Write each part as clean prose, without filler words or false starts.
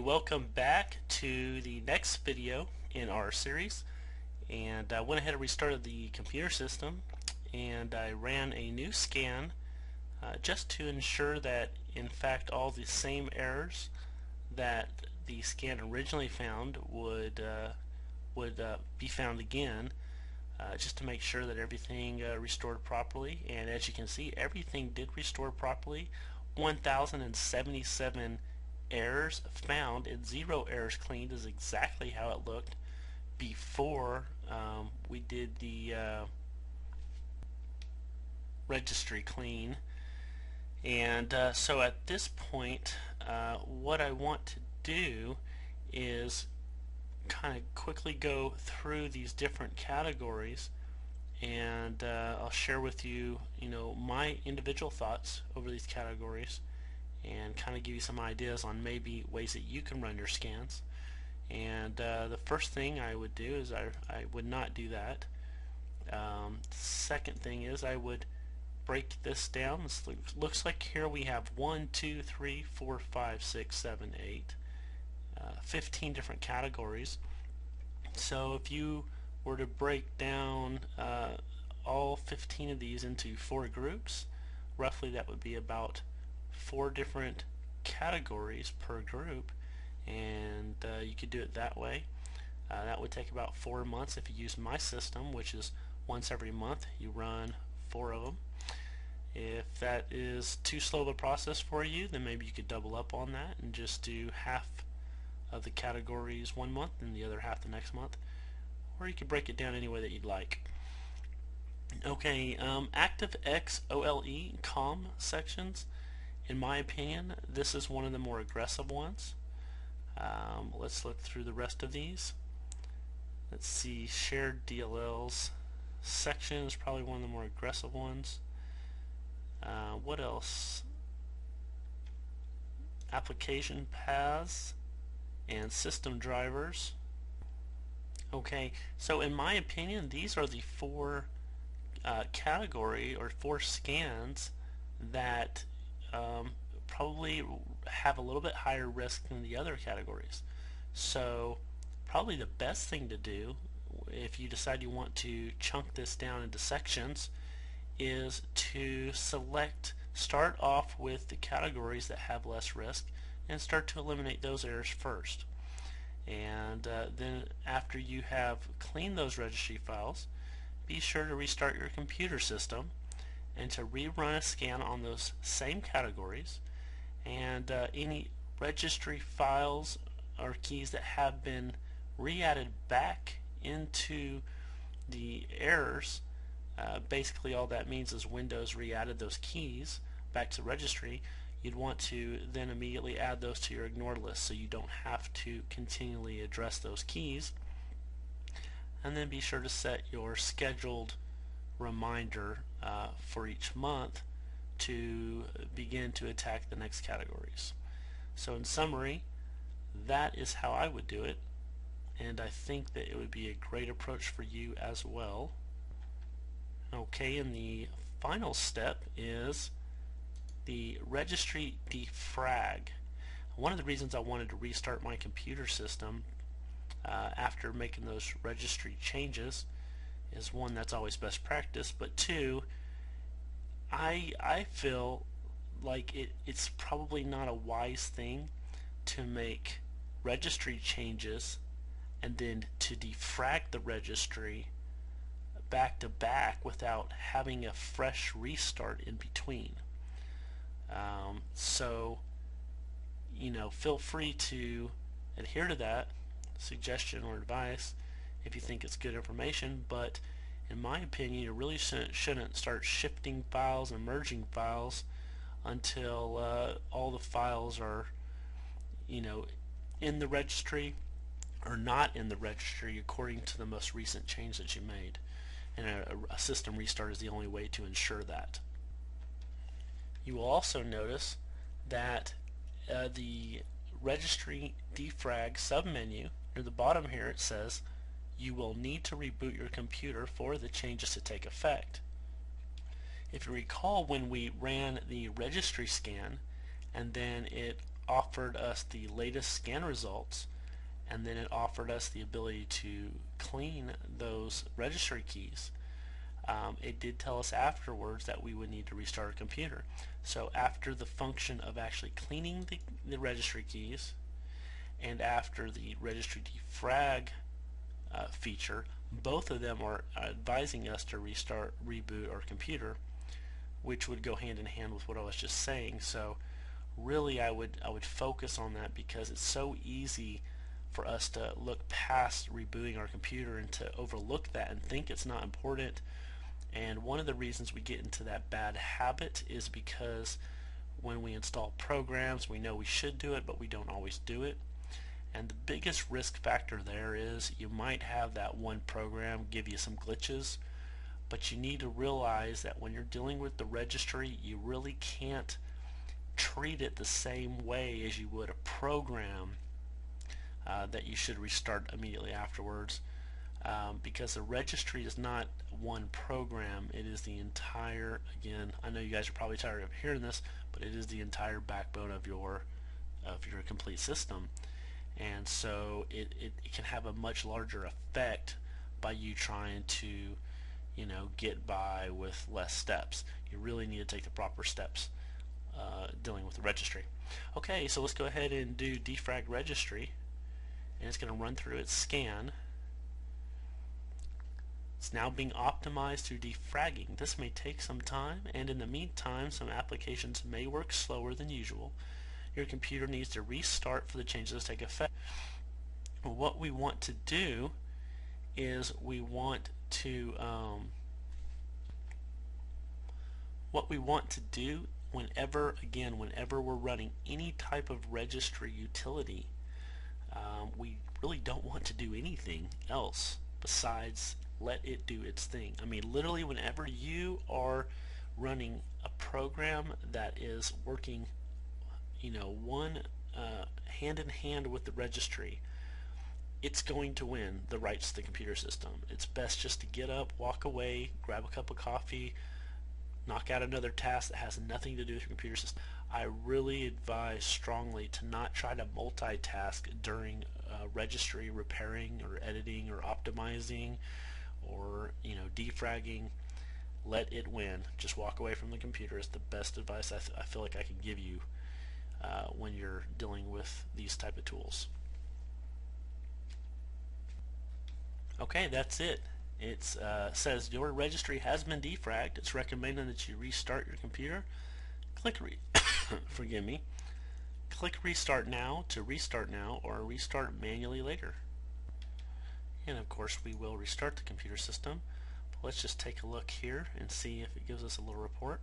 Welcome back to the next video in our series. And I went ahead and restarted the computer system, and I ran a new scan just to ensure that in fact all the same errors that the scan originally found would be found again, just to make sure that everything restored properly. And as you can see, everything did restore properly. 1,077 errors found and 0 errors cleaned is exactly how it looked before we did the registry clean. And so at this point, what I want to do is kind of quickly go through these different categories, and I'll share with you, my individual thoughts over these categories, and kind of give you some ideas on maybe ways that you can run your scans. And the first thing I would do is I would not do that. Second thing is I would break this down. This looks like here we have 1, 2, 3, 4, 5, 6, 7, 8, 15 different categories. So if you were to break down all 15 of these into 4 groups, roughly that would be about 4 different categories per group, and you could do it that way. That would take about 4 months if you use my system, which is once every month you run 4 of them. If that is too slow of a process for you, then maybe you could double up on that and just do half of the categories one month and the other half the next month, or you could break it down any way that you'd like. Okay, ActiveX OLE COM sections. In my opinion, this is one of the more aggressive ones. Let's look through the rest of these. Let's see, shared DLLs section is probably one of the more aggressive ones. What else? Application paths and system drivers. Okay, so in my opinion, these are the 4 category or 4 scans that probably have a little bit higher risk than the other categories. So probably the best thing to do if you decide you want to chunk this down into sections is to start off with the categories that have less risk and start to eliminate those errors first. And then after you have cleaned those registry files, be sure to restart your computer system and to rerun a scan on those same categories, and any registry files or keys that have been re-added back into the errors. Basically all that means is Windows re-added those keys back to the registry. You'd want to then immediately add those to your ignored list so you don't have to continually address those keys. And then be sure to set your scheduled reminder for each month to begin to attack the next categories. So in summary, that is how I would do it, and I think that it would be a great approach for you as well. Okay, and the final step is the registry defrag. One of the reasons I wanted to restart my computer system after making those registry changes is, 1, that's always best practice, but 2, I feel like it's probably not a wise thing to make registry changes and then to defrag the registry back to back without having a fresh restart in between. So feel free to adhere to that suggestion or advice if you think it's good information, but in my opinion you really shouldn't start shifting files and merging files until all the files are in the registry or not in the registry according to the most recent change that you made, and a system restart is the only way to ensure that. You will also notice that the registry defrag submenu near the bottom here, it says you will need to reboot your computer for the changes to take effect. If you recall, when we ran the registry scan and then it offered us the latest scan results, and then it offered us the ability to clean those registry keys. It did tell us afterwards that we would need to restart our computer. So after the function of actually cleaning the registry keys, and after the registry defrag feature, both of them are advising us to reboot our computer, which would go hand in hand with what I was just saying. So really I would focus on that, because it's so easy for us to look past rebooting our computer and to overlook that and think it's not important. And one of the reasons we get into that bad habit is because when we install programs, we know we should do it, but we don't always do it. And the biggest risk factor there is you might have that one program give you some glitches, but you need to realize that when you're dealing with the registry, you really can't treat it the same way as you would a program that you should restart immediately afterwards, because the registry is not one program. It is the entire, again, I know you guys are probably tired of hearing this, but it is the entire backbone of your complete system. And so it can have a much larger effect by you trying to, you know, get by with less steps. You really need to take the proper steps dealing with the registry. Okay, so let's go ahead and do defrag registry, and it's going to run through its scan. It's now being optimized through defragging. This may take some time, and in the meantime some applications may work slower than usual. Your computer needs to restart for the changes to take effect. What we want to do is we want to whenever we're running any type of registry utility, we really don't want to do anything else besides let it do its thing. I mean, literally, whenever you are running a program that is working, you know, hand in hand with the registry, it's going to win the rights to the computer system. It's best just to get up, walk away, grab a cup of coffee, knock out another task that has nothing to do with your computer system. I really advise strongly to not try to multitask during registry repairing or editing or optimizing or, you know, defragging. Let it win. Just walk away from the computer is the best advice I feel like I can give you when you're dealing with these type of tools. Okay, that's it. It says your registry has been defragged. It's recommended that you restart your computer. Click forgive me. Click restart now to restart now, or restart manually later. And of course we will restart the computer system. But let's just take a look here and see if it gives us a little report.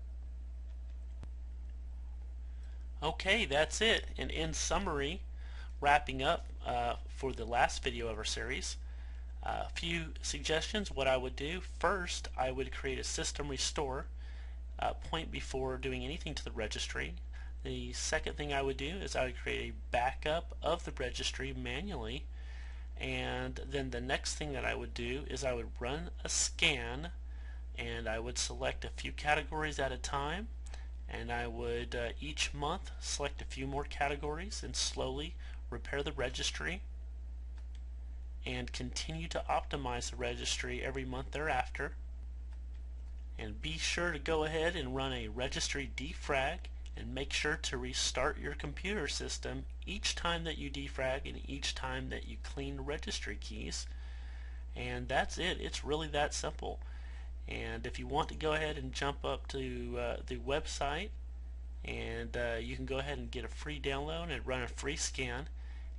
Okay, that's it. And in summary, wrapping up for the last video of our series, a few suggestions. What I would do first, I would create a system restore point before doing anything to the registry. The second thing I would do is I would create a backup of the registry manually, and then the next thing that I would do is I would run a scan, and I would select a few categories at a time, and I would each month select a few more categories and slowly repair the registry and continue to optimize the registry every month thereafter. And be sure to go ahead and run a registry defrag and make sure to restart your computer system each time that you defrag and each time that you clean registry keys. And that's it. It's really that simple. And if you want to go ahead and jump up to the website, and you can go ahead and get a free download and run a free scan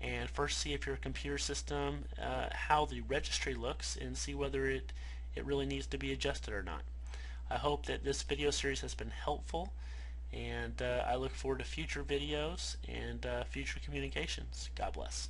and first see if your computer system, how the registry looks, and see whether it really needs to be adjusted or not. I hope that this video series has been helpful, and I look forward to future videos and future communications. God bless.